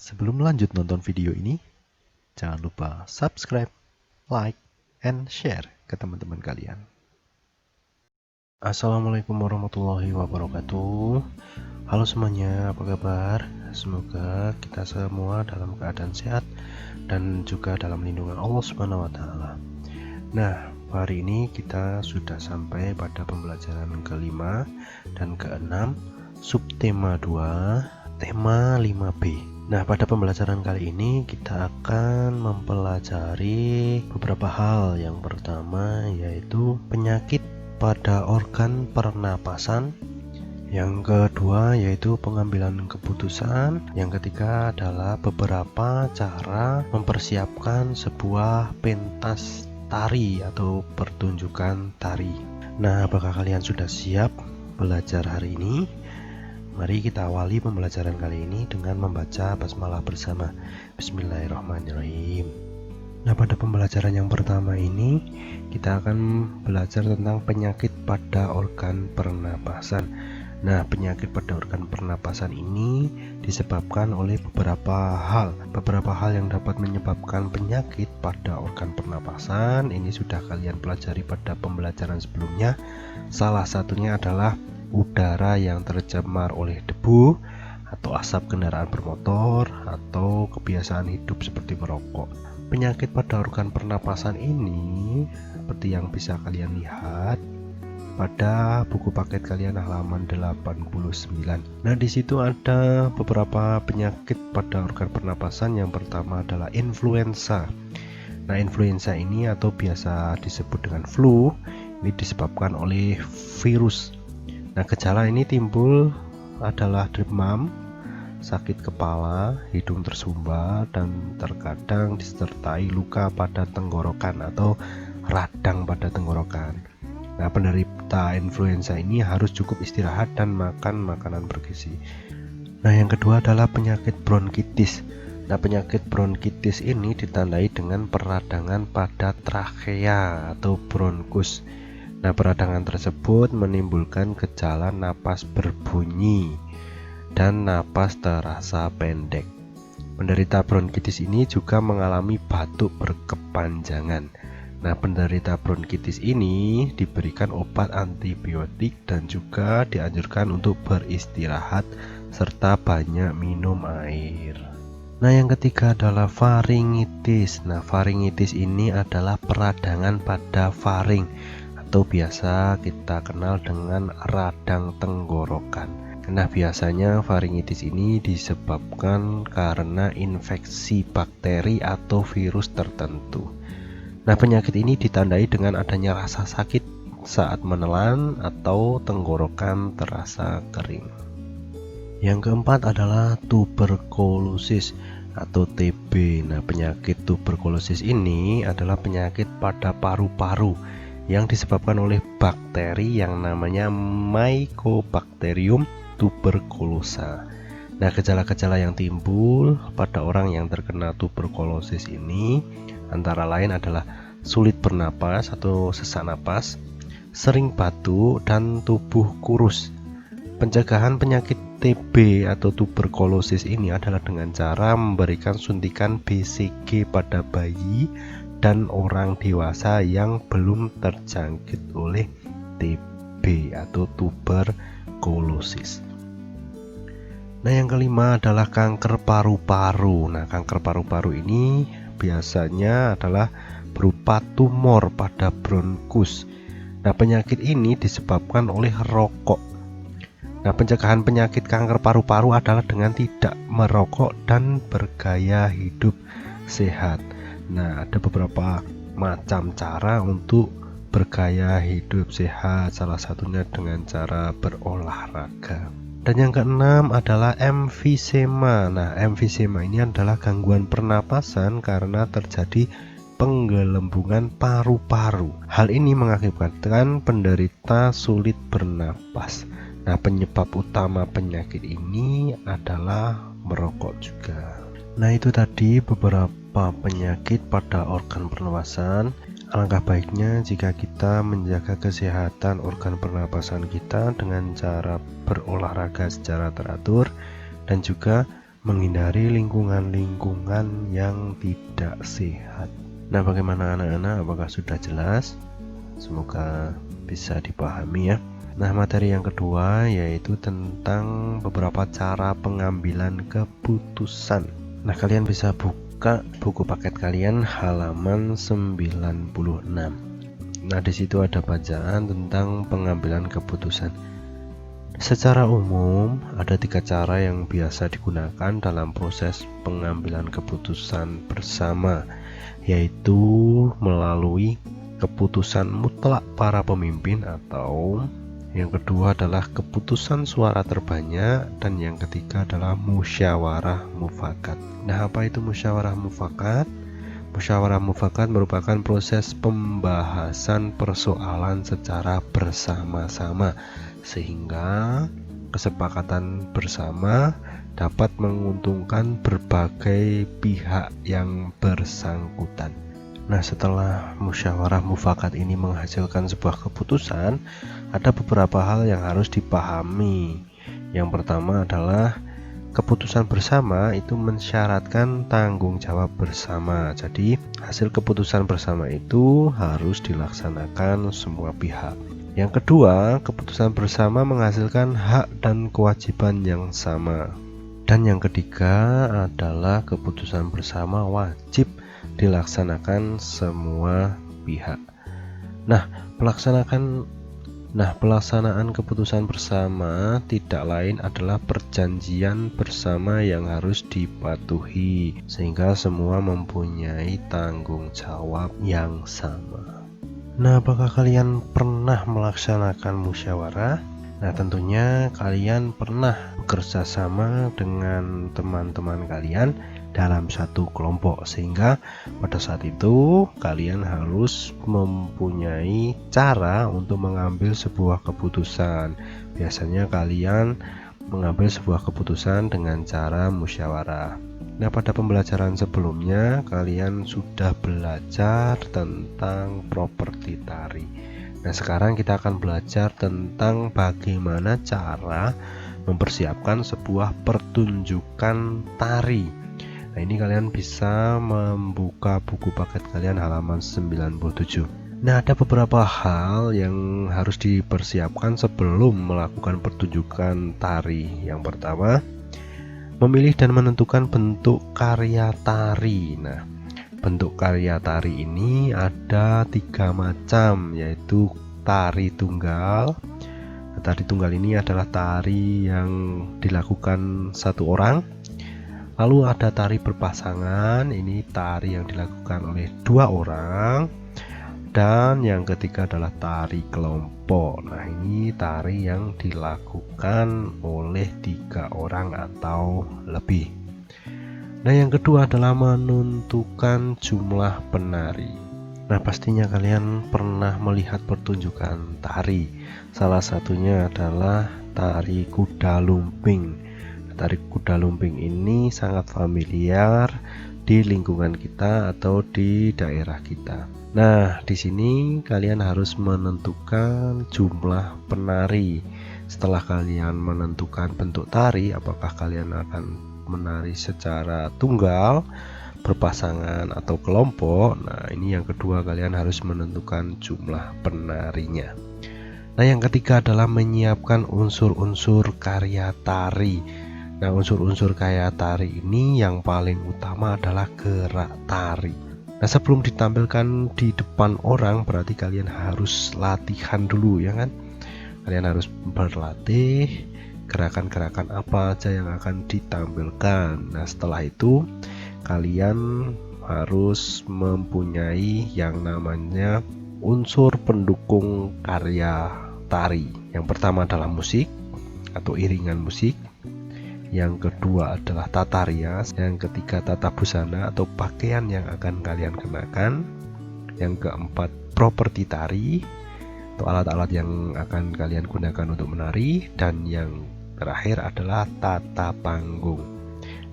Sebelum lanjut nonton video ini, jangan lupa subscribe, like, and share ke teman-teman kalian. Assalamualaikum warahmatullahi wabarakatuh. Halo semuanya, apa kabar? Semoga kita semua dalam keadaan sehat dan juga dalam lindungan Allah Subhanahu wa taala. Nah, hari ini kita sudah sampai pada pembelajaran kelima dan keenam, subtema 2, tema 5B. Nah, pada pembelajaran kali ini kita akan mempelajari beberapa hal. Yang pertama yaitu penyakit pada organ pernapasan. Yang kedua yaitu pengambilan keputusan. Yang ketiga adalah beberapa cara mempersiapkan sebuah pentas tari atau pertunjukan tari. Nah, apakah kalian sudah siap belajar hari ini? Mari kita awali pembelajaran kali ini dengan membaca basmalah bersama. Bismillahirrahmanirrahim. Nah, pada pembelajaran yang pertama ini kita akan belajar tentang penyakit pada organ pernapasan. Nah, penyakit pada organ pernapasan ini disebabkan oleh beberapa hal yang dapat menyebabkan penyakit pada organ pernapasan. Ini sudah kalian pelajari pada pembelajaran sebelumnya. Salah satunya adalah udara yang tercemar oleh debu atau asap kendaraan bermotor atau kebiasaan hidup seperti merokok. Penyakit pada organ pernapasan ini seperti yang bisa kalian lihat pada buku paket kalian halaman 89. Nah, di situ ada beberapa penyakit pada organ pernapasan. Yang pertama adalah influenza. Nah, influenza ini atau biasa disebut dengan flu, ini disebabkan oleh virus. Nah, gejala ini timbul adalah demam, sakit kepala, hidung tersumbat, dan terkadang disertai luka pada tenggorokan atau radang pada tenggorokan. Nah, penderita influenza ini harus cukup istirahat dan makan makanan bergizi. Nah, yang kedua adalah penyakit bronkitis. Nah, penyakit bronkitis ini ditandai dengan peradangan pada trakea atau bronkus. Nah, peradangan tersebut menimbulkan gejala napas berbunyi dan napas terasa pendek. Penderita bronkitis ini juga mengalami batuk berkepanjangan. Nah, penderita bronkitis ini diberikan obat antibiotik dan juga dianjurkan untuk beristirahat serta banyak minum air. Nah, yang ketiga adalah faringitis. Nah, faringitis ini adalah peradangan pada faring atau biasa kita kenal dengan radang tenggorokan. Nah, biasanya faringitis ini disebabkan karena infeksi bakteri atau virus tertentu. Nah, penyakit ini ditandai dengan adanya rasa sakit saat menelan atau tenggorokan terasa kering. Yang keempat adalah tuberkulosis atau TB. Nah, penyakit tuberkulosis ini adalah penyakit pada paru-paru yang disebabkan oleh bakteri yang namanya Mycobacterium tuberculosa. Nah, gejala-gejala yang timbul pada orang yang terkena tuberkulosis ini antara lain adalah sulit bernapas atau sesak napas, sering batuk, dan tubuh kurus. Pencegahan penyakit TB atau tuberkulosis ini adalah dengan cara memberikan suntikan BCG pada bayi dan orang dewasa yang belum terjangkit oleh TB atau tuberkulosis. Nah, yang kelima adalah kanker paru-paru. Nah, kanker paru-paru ini biasanya adalah berupa tumor pada bronkus. Nah, penyakit ini disebabkan oleh rokok. Nah, pencegahan penyakit kanker paru-paru adalah dengan tidak merokok dan bergaya hidup sehat. Nah, ada beberapa macam cara untuk bergaya hidup sehat, salah satunya dengan cara berolahraga. Dan yang keenam adalah emfisema. Nah, emfisema ini adalah gangguan pernapasan karena terjadi penggelembungan paru-paru. Hal ini mengakibatkan penderita sulit bernapas. Nah, penyebab utama penyakit ini adalah merokok juga. Nah, itu tadi beberapa penyakit pada organ pernapasan. Alangkah baiknya jika kita menjaga kesehatan organ pernapasan kita dengan cara berolahraga secara teratur dan juga menghindari lingkungan-lingkungan yang tidak sehat. Nah, bagaimana anak-anak? Apakah sudah jelas? Semoga bisa dipahami ya. Nah, materi yang kedua yaitu tentang beberapa cara pengambilan keputusan. Nah, kalian bisa buka buku paket kalian halaman 96. Nah, di situ ada bacaan tentang pengambilan keputusan. Secara umum, ada 3 cara yang biasa digunakan dalam proses pengambilan keputusan bersama, yaitu melalui keputusan mutlak para pemimpin, atau yang kedua adalah keputusan suara terbanyak, dan yang ketiga adalah musyawarah mufakat. Nah, apa itu musyawarah mufakat? Musyawarah mufakat merupakan proses pembahasan persoalan secara bersama-sama, sehingga kesepakatan bersama dapat menguntungkan berbagai pihak yang bersangkutan. Nah, setelah musyawarah mufakat ini menghasilkan sebuah keputusan, ada beberapa hal yang harus dipahami. Yang pertama adalah keputusan bersama itu mensyaratkan tanggung jawab bersama. Jadi, hasil keputusan bersama itu harus dilaksanakan semua pihak. Yang kedua, keputusan bersama menghasilkan hak dan kewajiban yang sama. Dan yang ketiga adalah keputusan bersama wajib dilaksanakan semua pihak. Nah, pelaksanaan keputusan bersama tidak lain adalah perjanjian bersama yang harus dipatuhi, sehingga semua mempunyai tanggung jawab yang sama. Nah, apakah kalian pernah melaksanakan musyawarah? Nah, tentunya kalian pernah bekerja sama dengan teman-teman kalian dalam satu kelompok, sehingga pada saat itu kalian harus mempunyai cara untuk mengambil sebuah keputusan. Biasanya kalian mengambil sebuah keputusan dengan cara musyawarah. Nah, pada pembelajaran sebelumnya kalian sudah belajar tentang properti tari. Nah, sekarang kita akan belajar tentang bagaimana cara mempersiapkan sebuah pertunjukan tari. Nah, ini kalian bisa membuka buku paket kalian halaman 97. Nah, ada beberapa hal yang harus dipersiapkan sebelum melakukan pertunjukan tari. Yang pertama, memilih dan menentukan bentuk karya tari. Nah, bentuk karya tari ini ada 3 macam, yaitu tari tunggal. Tari tunggal ini adalah tari yang dilakukan satu orang. Lalu ada tari berpasangan, ini tari yang dilakukan oleh 2 orang. Dan yang ketiga adalah tari kelompok. Nah, ini tari yang dilakukan oleh 3 orang atau lebih. Nah, yang kedua adalah menentukan jumlah penari. Nah, pastinya kalian pernah melihat pertunjukan tari. Salah satunya adalah tari kuda lumping. Tari kuda lumping ini sangat familiar di lingkungan kita atau di daerah kita. Nah, di sini kalian harus menentukan jumlah penari. Setelah kalian menentukan bentuk tari, apakah kalian akan menari secara tunggal, berpasangan, atau kelompok. Nah, ini yang kedua, kalian harus menentukan jumlah penarinya. Nah, yang ketiga adalah menyiapkan unsur-unsur karya tari. Nah, unsur-unsur karya tari ini yang paling utama adalah gerak tari. Nah, sebelum ditampilkan di depan orang, berarti kalian harus latihan dulu, ya kan? Kalian harus berlatih gerakan-gerakan apa aja yang akan ditampilkan. Nah, setelah itu kalian harus mempunyai yang namanya unsur pendukung karya tari. Yang pertama adalah musik atau iringan musik. Yang kedua adalah tata rias. Yang ketiga tata busana atau pakaian yang akan kalian kenakan. Yang keempat properti tari atau alat-alat yang akan kalian gunakan untuk menari. Dan yang terakhir adalah tata panggung.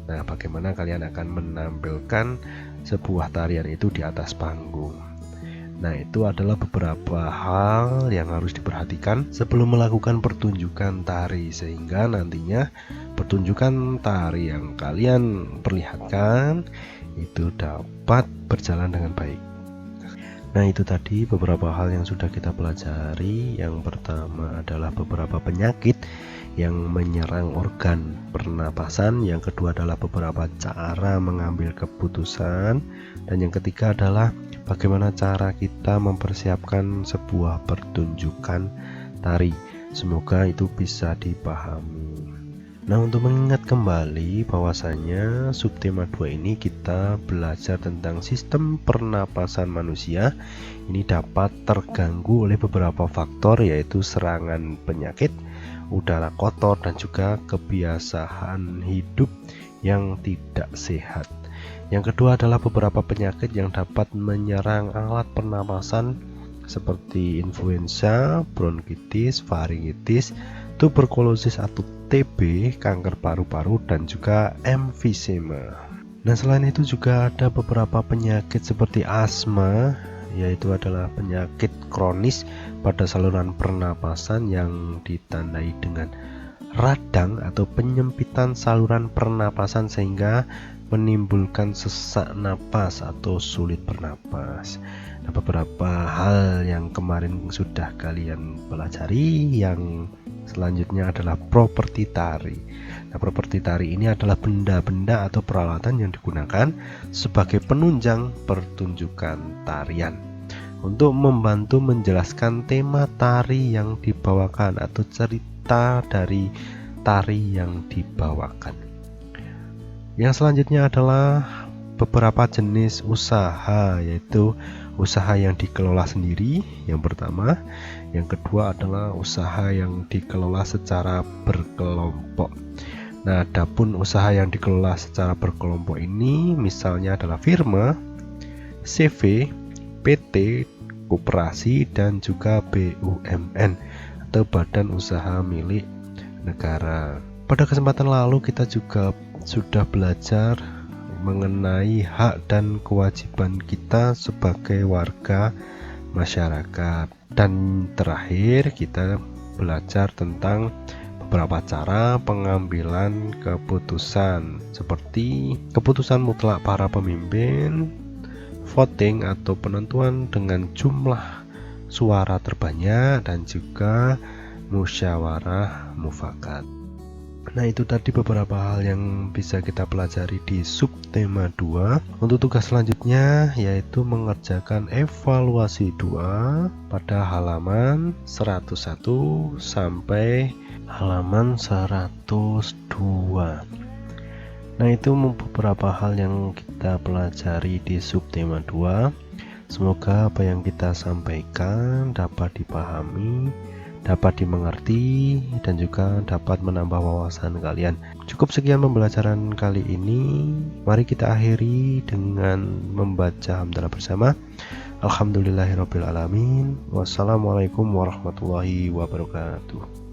Nah, bagaimana kalian akan menampilkan sebuah tarian itu di atas panggung. Nah, itu adalah beberapa hal yang harus diperhatikan sebelum melakukan pertunjukan tari, sehingga nantinya pertunjukan tari yang kalian perlihatkan itu dapat berjalan dengan baik. Nah, itu tadi beberapa hal yang sudah kita pelajari. Yang pertama adalah beberapa penyakit yang menyerang organ pernapasan, yang kedua adalah beberapa cara mengambil keputusan, dan yang ketiga adalah bagaimana cara kita mempersiapkan sebuah pertunjukan tari. Semoga itu bisa dipahami. Nah, untuk mengingat kembali bahwasanya subtema 2 ini kita belajar tentang sistem pernapasan manusia. Ini dapat terganggu oleh beberapa faktor, yaitu serangan penyakit, udara kotor, dan juga kebiasaan hidup yang tidak sehat. Yang kedua adalah beberapa penyakit yang dapat menyerang alat pernapasan seperti influenza, bronkitis, faringitis, tuberkulosis atau TB, kanker paru-paru, dan juga emfisema. Nah, selain itu juga ada beberapa penyakit seperti asma, yaitu adalah penyakit kronis pada saluran pernapasan yang ditandai dengan radang atau penyempitan saluran pernapasan sehingga menimbulkan sesak napas atau sulit bernapas. Nah, beberapa hal yang kemarin sudah kalian pelajari. Yang selanjutnya adalah properti tari. Nah, properti tari ini adalah benda-benda atau peralatan yang digunakan sebagai penunjang pertunjukan tarian untuk membantu menjelaskan tema tari yang dibawakan atau cerita dari tari yang dibawakan. Yang selanjutnya adalah beberapa jenis usaha, yaitu usaha yang dikelola sendiri yang pertama, yang kedua adalah usaha yang dikelola secara berkelompok. Nah, adapun usaha yang dikelola secara berkelompok ini misalnya adalah firma, CV, PT, koperasi, dan juga BUMN atau badan usaha milik negara. Pada kesempatan lalu kita juga sudah belajar mengenai hak dan kewajiban kita sebagai warga masyarakat, dan terakhir kita belajar tentang beberapa cara pengambilan keputusan seperti keputusan mutlak para pemimpin, voting atau penentuan dengan jumlah suara terbanyak, dan juga musyawarah mufakat. Nah, itu tadi beberapa hal yang bisa kita pelajari di subtema 2. Untuk tugas selanjutnya yaitu mengerjakan evaluasi 2 pada halaman 101 sampai halaman 102. Nah, itu beberapa hal yang kita pelajari di subtema 2. Semoga apa yang kita sampaikan dapat dipahami, dapat dimengerti, dan juga dapat menambah wawasan kalian. Cukup sekian pembelajaran kali ini. Mari kita akhiri dengan membaca hamdalah bersama. Alhamdulillahirabbil alamin. Wassalamualaikum warahmatullahi wabarakatuh.